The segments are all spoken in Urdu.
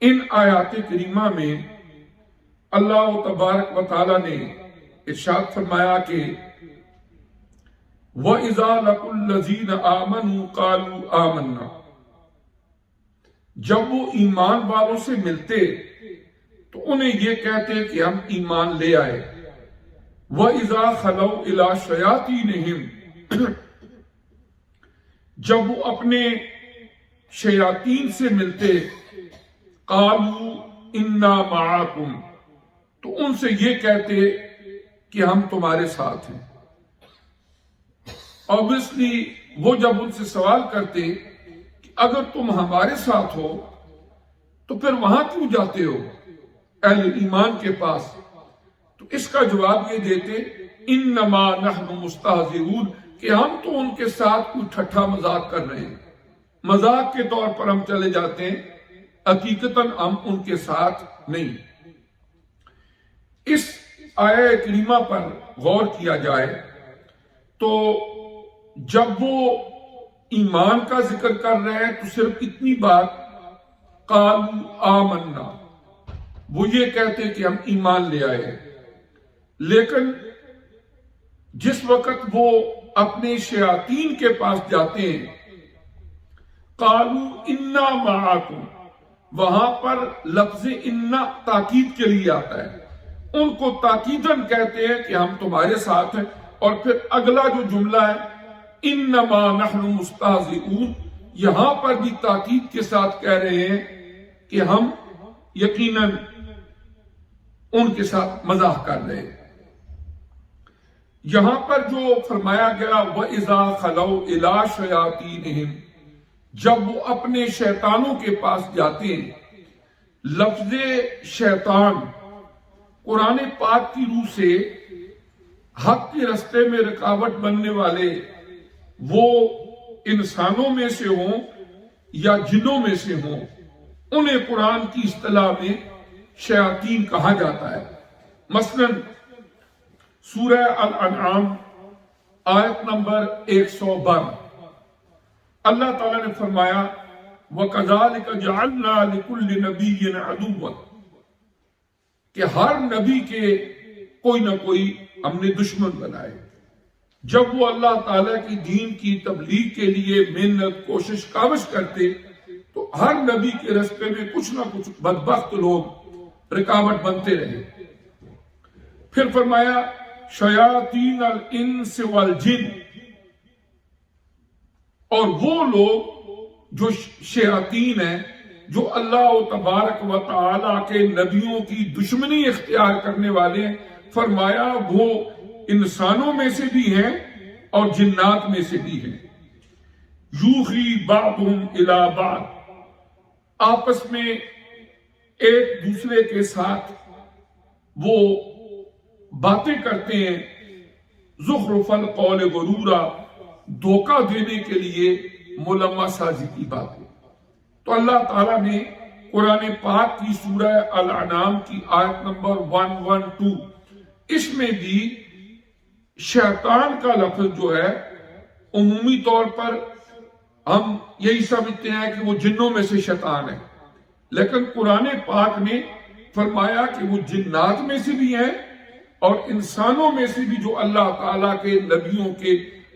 ان آیات کریمہ میں اللہ تبارک و تعالی نے ارشاد فرمایا کہ وَإِذَا لَقُوا الَّذِينَ آمَنُوا قَالُوا آمَنَّا، جب وہ ایمان والوں سے ملتے تو انہیں یہ کہتے کہ ہم ایمان لے آئے۔ وَإِذَا خَلَوْا إِلَىٰ شَيَاطِينِهِمْ، جب وہ اپنے شیاطین سے ملتے قَالُوا إِنَّا مَعَكُمْ، تو ان سے یہ کہتے کہ ہم تمہارے ساتھ ہیں۔ obviously وہ جب ان سے سوال کرتے کہ اگر تم ہمارے ساتھ ہو تو پھر وہاں کیوں جاتے ہو اہل ایمان کے پاس، تو اس کا جواب یہ دیتے انما نحن مستہزئون، کہ ہم تو ان کے ساتھ کوئی ٹھٹھا مذاق کر رہے ہیں، مذاق کے طور پر ہم چلے جاتے ہیں، حقیقتاً ہم ان کے ساتھ نہیں۔ اس آیہ کریمہ پر غور کیا جائے تو جب وہ ایمان کا ذکر کر رہے ہیں تو صرف اتنی بات قالوا آمنا، وہ یہ کہتے کہ ہم ایمان لے آئے، لیکن جس وقت وہ اپنے شیاطین کے پاس جاتے ہیں قالوا انا معکم، وہاں پر لفظ انا تاکید کے لیے آتا ہے، ان کو تاکیداً کہتے ہیں کہ ہم تمہارے ساتھ ہیں، اور پھر اگلا جو جملہ ہے انما نحن مستہزئون، یہاں پر بھی تاکید کے ساتھ کہہ رہے ہیں کہ ہم یقیناً ان کے ساتھ مزاح کر رہے ہیں۔ یہاں پر جو فرمایا گیا وَإِذَا خَلَوْا إِلَىٰ شَيَاطِينِهِمْ، جب وہ اپنے شیطانوں کے پاس جاتے ہیں، لفظ شیطان قرآن پاک کی روح سے حق کے رستے میں رکاوٹ بننے والے وہ انسانوں میں سے ہوں یا جنوں میں سے ہوں، انہیں قرآن کی اصطلاح میں شیاطین کہا جاتا ہے۔ مثلا سورہ الانعام آیت نمبر 112 اللہ تعالیٰ نے فرمایا وَكَذَلِكَ جَعَلْنَا لِكُلِّ نَبِيٍّ عَدُوًّا، کہ ہر نبی کے کوئی نہ کوئی ہم نے دشمن بنائے۔ جب وہ اللہ تعالیٰ کی دین کی تبلیغ کے لیے محنت کوشش کاوش کرتے تو ہر نبی کے راستے میں کچھ نہ کچھ بدبخت لوگ رکاوٹ بنتے رہے۔ پھر فرمایا شیاطین الانس والجن، اور وہ لوگ جو شیاطین ہیں جو اللہ تبارک و تعالی کے نبیوں کی دشمنی اختیار کرنے والے ہیں، فرمایا وہ انسانوں میں سے بھی ہیں اور جنات میں سے بھی ہیں۔ یوحی بعضهم الی بعض، آپس میں ایک دوسرے کے ساتھ وہ باتیں کرتے ہیں، زخرف القول غرورا، دھوکہ دینے کے لیے ملمہ سازی کی باتیں۔ تو اللہ تعالیٰ نے قرآن پاک کی سورہ الانعام کی آیت نمبر 112 اس میں بھی شیطان کا لفظ جو ہے عمومی طور پر ہم یہی سمجھتے ہیں کہ وہ جنوں میں سے شیطان ہے، لیکن قرآن پاک نے فرمایا کہ وہ جنات میں سے بھی ہیں اور انسانوں میں سے بھی جو اللہ تعالیٰ کے نبیوں کے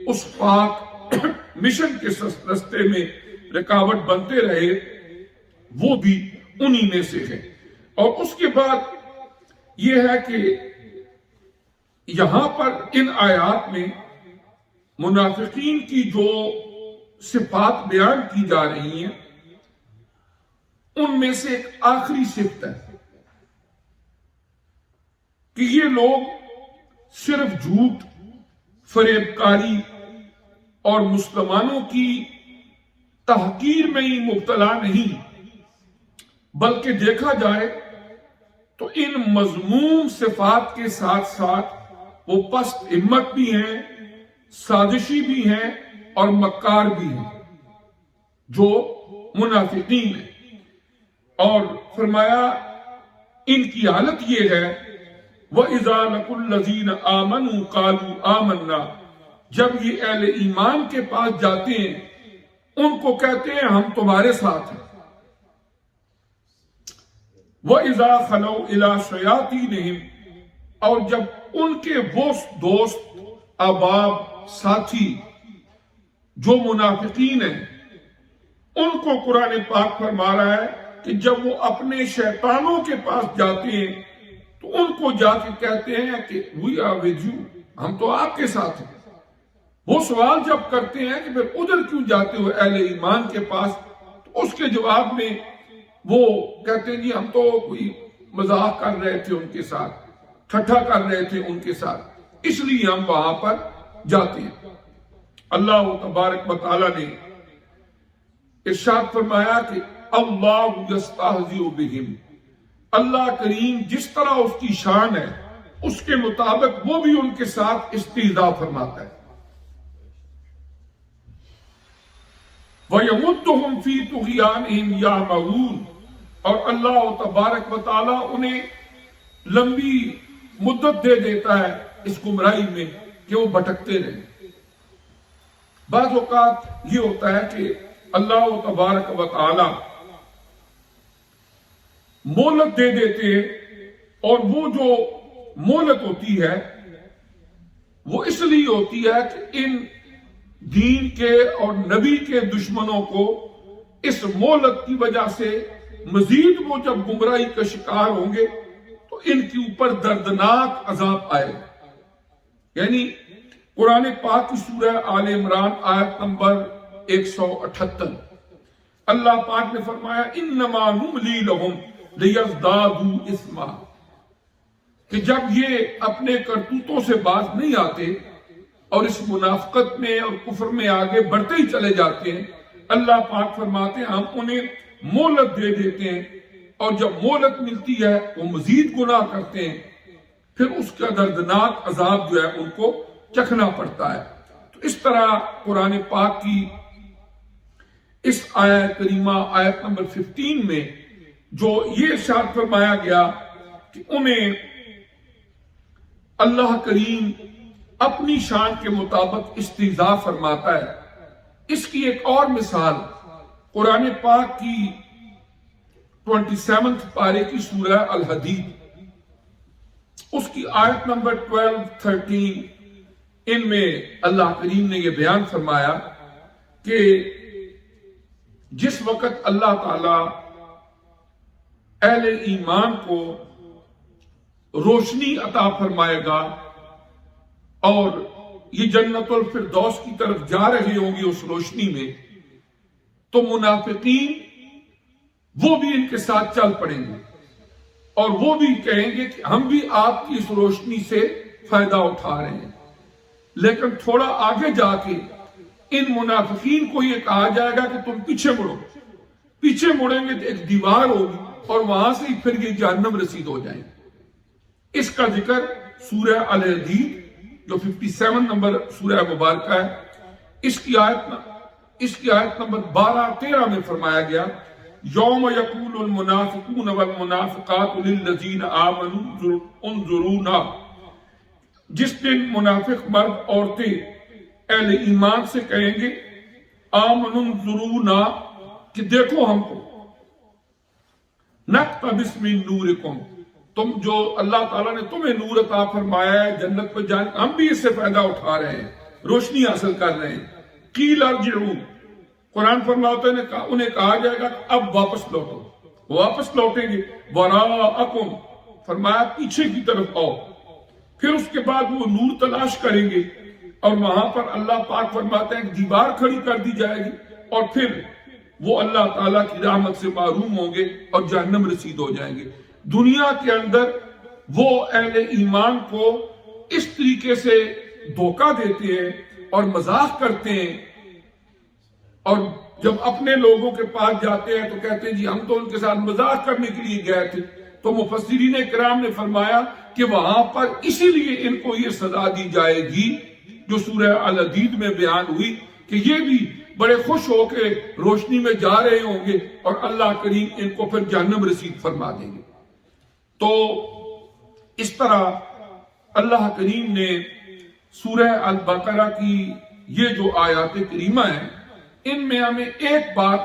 اس پاک مشن کے راستے میں رکاوٹ بنتے رہے، وہ بھی انہی میں سے ہے۔ اور اس کے بعد یہ ہے کہ یہاں پر ان آیات میں منافقین کی جو صفات بیان کی جا رہی ہیں ان میں سے ایک آخری صفت ہے کہ یہ لوگ صرف جھوٹ، فریب کاری اور مسلمانوں کی تحقیر میں ہی مبتلا نہیں، بلکہ دیکھا جائے تو ان مذموم صفات کے ساتھ ساتھ وہ پست ہمت بھی ہیں، سازشی بھی ہیں اور مکار بھی ہیں جو منافقین ہیں۔ اور فرمایا ان کی حالت یہ ہے وَإِذَا لَقُوا الَّذِينَ آمَنُوا قَالُوا آمَنَّا، جب یہ اہل ایمان کے پاس جاتے ہیں ان کو کہتے ہیں ہم تمہارے ساتھ ہیں۔ وَإِذَا خَلَوْا إِلَىٰ شَيَاطِینِہِمْ، اور جب ان کے وہ دوست احباب ساتھی جو منافقین ہیں، ان کو قرآن پاک فرما رہا ہے کہ جب وہ اپنے شیطانوں کے پاس جاتے ہیں تو ان کو جا کے کہتے ہیں کہ وی آر ود یو، ہم تو آپ کے ساتھ ہیں۔ وہ سوال جب کرتے ہیں کہ پھر ادھر کیوں جاتے ہو اہل ایمان کے پاس، تو اس کے جواب میں وہ کہتے ہیں جی ہم تو کوئی مذاق کر رہے تھے ان کے ساتھ، ٹھٹھا کر رہے تھے ان کے ساتھ، اس لیے ہم وہاں پر جاتے ہیں۔ اللہ تبارک و تعالیٰ نے ارشاد فرمایا کہ اللہ یستہزئ بہم، اللہ کریم جس طرح اس کی شان ہے اس کے مطابق وہ بھی ان کے ساتھ استہزاء فرماتا ہے۔ وَيَمُدُّهُمْ فِي طُغْيَانِهِمْ يَعْمَهُونَ، اور اللہ تبارک و تعالیٰ انہیں لمبی مدت دے دیتا ہے اس گمراہی میں کہ وہ بھٹکتے رہیں۔ بعض اوقات یہ ہوتا ہے کہ اللہ تبارک و تعالیٰ مہلت دے دیتے ہیں، اور وہ جو مہلت ہوتی ہے وہ اس لیے ہوتی ہے کہ ان دین کے اور نبی کے دشمنوں کو اس مہلت کی وجہ سے مزید وہ جب گمراہی کا شکار ہوں گے تو ان کے اوپر دردناک عذاب آئے گا۔ یعنی قرآن پاک کی سورہ آل عمران آیت نمبر 178، اللہ پاک نے فرمایا انما نملی لہم لیزدادوا اثما، کہ جب یہ اپنے کرتوتوں سے باز نہیں آتے اور اس منافقت میں اور کفر میں آگے بڑھتے ہی چلے جاتے ہیں، اللہ پاک فرماتے ہیں ہم انہیں مہلت دے دیتے ہیں، اور جب مہلت ملتی ہے وہ مزید گناہ کرتے ہیں، پھر اس کا دردناک عذاب جو ہے ان کو چکھنا پڑتا ہے۔ تو اس طرح قرآن پاک کی اس آیت کریمہ آیت نمبر 15 میں جو یہ ارشاد فرمایا گیا کہ انہیں اللہ کریم اپنی شان کے مطابق استہزاء فرماتا ہے، اس کی ایک اور مثال قرآن پاک کی 27 پارے کی سورہ الحدید، اس کی آیت نمبر 12-13، ان میں اللہ کریم نے یہ بیان فرمایا کہ جس وقت اللہ تعالی اہل ایمان کو روشنی عطا فرمائے گا اور یہ جنت الفردوس کی طرف جا رہے ہوں گے اس روشنی میں، تو منافقین وہ بھی ان کے ساتھ چل پڑیں گے اور وہ بھی کہیں گے کہ ہم بھی آپ کی اس روشنی سے فائدہ اٹھا رہے ہیں۔ لیکن تھوڑا آگے جا کے ان منافقین کو یہ کہا جائے گا کہ تم پیچھے مڑو، پیچھے مڑیں گے تو ایک دیوار ہوگی اور وہاں سے پھر یہ جہنم رسید ہو جائیں گے۔ اس کا ذکر سورہ الحدید جو 57 نمبر سورہ مبارکہ ہے، اس کی آیت نمبر 12-13 میں فرمایا گیا یوم یقول المنافقون والمنافقات للذین آمنوا انظرونا، جس دن منافق مرد عورتیں اہل ایمان سے کہیں گے آمنوا انظرونا کہ دیکھو ہم کو، نقتبس من نورکم، تم جو اللہ تعالیٰ نے تمہیں نور عطا فرمایا ہے جنت پہ جان، ہم بھی اس سے فائدہ اٹھا رہے ہیں، روشنی حاصل کر رہے ہیں۔ قیل ارجعوا، قرآن فرماتا ہے انہیں کہا جائے گا اب واپس لوٹو، واپس لوٹیں گے۔ وراءکم، فرمایا پیچھے کی طرف آؤ۔ پھر اس کے بعد وہ نور تلاش کریں گے اور وہاں پر اللہ پاک فرماتے ہیں دیوار کھڑی کر دی جائے گی اور پھر وہ اللہ تعالیٰ کی رحمت سے محروم ہوں گے اور جہنم رسید ہو جائیں گے۔ دنیا کے اندر وہ اہل ایمان کو اس طریقے سے دھوکہ دیتے ہیں اور مذاق کرتے ہیں، اور جب اپنے لوگوں کے پاس جاتے ہیں تو کہتے ہیں جی ہم تو ان کے ساتھ مذاق کرنے کے لیے گئے تھے۔ تو مفسرین کرام نے فرمایا کہ وہاں پر اسی لیے ان کو یہ سزا دی جائے گی جو سورہ الحدید میں بیان ہوئی کہ یہ بھی بڑے خوش ہو کے روشنی میں جا رہے ہوں گے اور اللہ کریم ان کو پھر جہنم رسید فرما دیں گے۔ تو اس طرح اللہ کریم نے سورہ البقرہ کی یہ جو آیات کریمہ ہیں ان میں ہمیں ایک بات